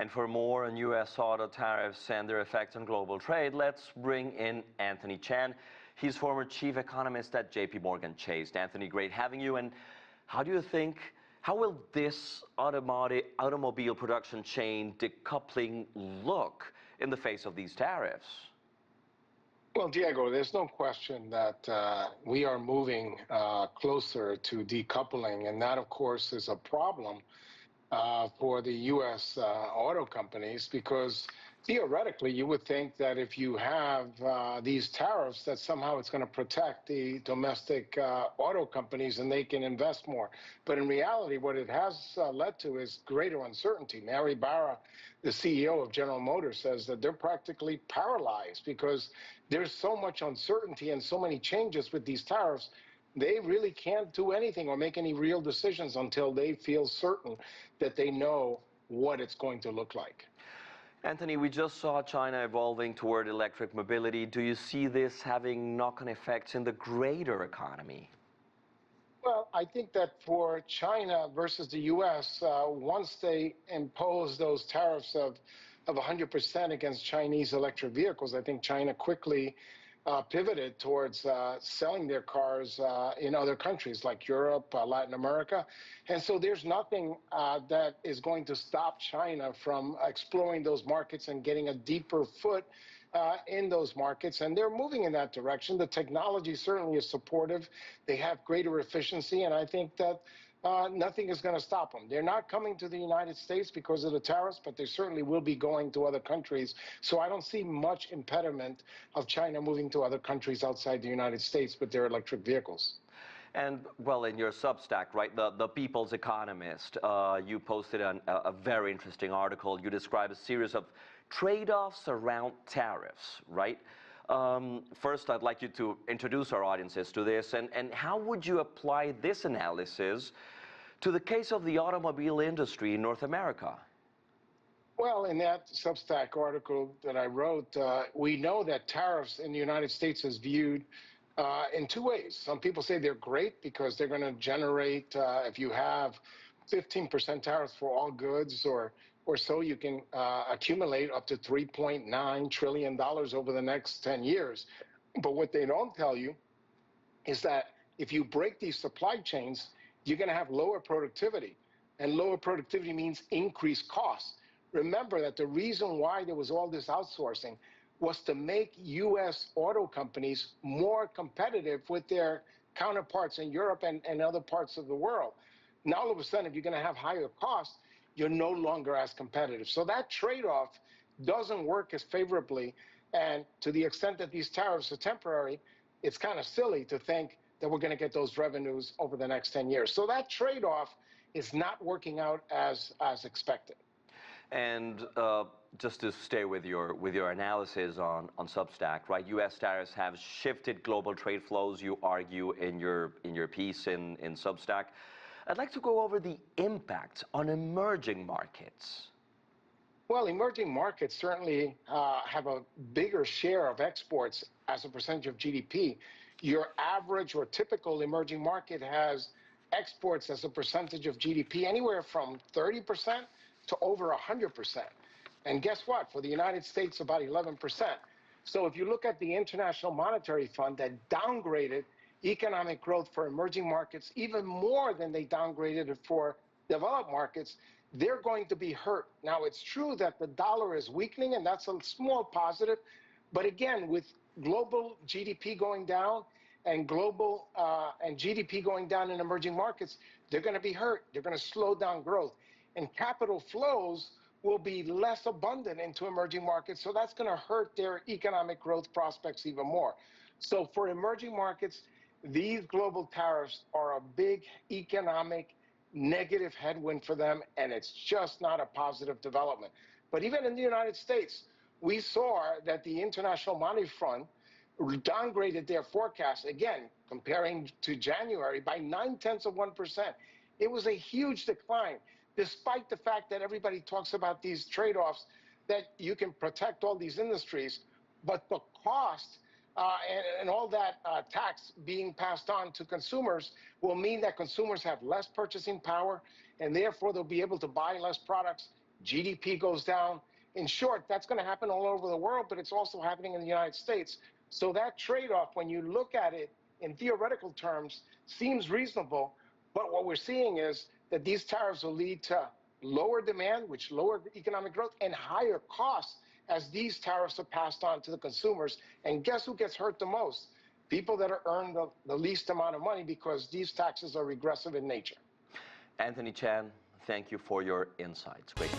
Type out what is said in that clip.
And for more on U.S. auto tariffs and their effect on global trade, let's bring in Anthony Chan. He's former Chief Economist at JPMorgan Chase. Anthony, great having you. And how will this automobile production chain decoupling look in the face of these tariffs? Well, Diego, there's no question that we are moving closer to decoupling, and that, of course, is a problem for the U.S. Auto companies, because theoretically you would think that if you have these tariffs, that somehow it's going to protect the domestic auto companies and they can invest more. But in reality, what it has led to is greater uncertainty. Mary Barra, the CEO of General Motors, says that they're practically paralyzed because there's so much uncertainty and so many changes with these tariffs. They really can't do anything or make any real decisions until they feel certain that they know what it's going to look like. Anthony, we just saw China evolving toward electric mobility. Do you see this having knock-on effects in the greater economy? Well, I think that for China versus the U.S., once they impose those tariffs of 100% against Chinese electric vehicles, I think China quickly pivoted towards selling their cars in other countries like Europe, Latin America. And so there's nothing that is going to stop China from exploring those markets and getting a deeper foot in those markets. And they're moving in that direction. The technology certainly is supportive. They have greater efficiency. And I think that nothing is going to stop them. They're not coming to the United States because of the tariffs, but they certainly will be going to other countries. So I don't see much impediment of China moving to other countries outside the United States with their electric vehicles. And, well, in your Substack, right, the People's Economist, you posted a very interesting article. You describe a series of trade-offs around tariffs, right? First, I'd like you to introduce our audiences to this, and how would you apply this analysis to the case of the automobile industry in North America? Well, in that Substack article that I wrote, we know that tariffs in the United States is viewed in two ways. Some people say they're great because they're going to generate, if you have 15% tariffs for all goods or so, you can accumulate up to $3.9 trillion over the next 10 years. But what they don't tell you is that if you break these supply chains, you're going to have lower productivity. And lower productivity means increased costs. Remember that the reason why there was all this outsourcing was to make U.S. auto companies more competitive with their counterparts in Europe and other parts of the world. Now, all of a sudden, if you're going to have higher costs, you're no longer as competitive. So that trade-off doesn't work as favorably. And to the extent that these tariffs are temporary, it's kind of silly to think that we're going to get those revenues over the next 10 years. So that trade-off is not working out as expected. And just to stay with your analysis on Substack, right? U.S. tariffs have shifted global trade flows, you argue in your piece in Substack. I'd like to go over the impact on emerging markets. Well, emerging markets certainly have a bigger share of exports as a percentage of GDP. Your average or typical emerging market has exports as a percentage of GDP anywhere from 30% to over 100%. And guess what? For the United States, about 11%. So if you look at the International Monetary Fund that downgraded economic growth for emerging markets even more than they downgraded it for developed markets, they're going to be hurt. Now, it's true that the dollar is weakening, and that's a small positive. But again, with global GDP going down and GDP going down in emerging markets, they're going to be hurt. They're going to slow down growth. And capital flows will be less abundant into emerging markets, so that's going to hurt their economic growth prospects even more. So for emerging markets, these global tariffs are a big economic negative headwind for them, and it's just not a positive development. But even in the United States, we saw that the International Monetary Fund downgraded their forecast, again, comparing to January, by 0.9%. It was a huge decline, despite the fact that everybody talks about these trade-offs, that you can protect all these industries, but the cost and all that tax being passed on to consumers will mean that consumers have less purchasing power, and therefore they'll be able to buy less products GDP goes down. In short, that's going to happen all over the world, but it's also happening in the United States. So that trade-off, when you look at it in theoretical terms, seems reasonable. But what we're seeing is that these tariffs will lead to lower demand, which lower economic growth, and higher costs as these tariffs are passed on to the consumers. And guess who gets hurt the most? People that earn the least amount of money, because these taxes are regressive in nature. Anthony Chan, thank you for your insights. Great.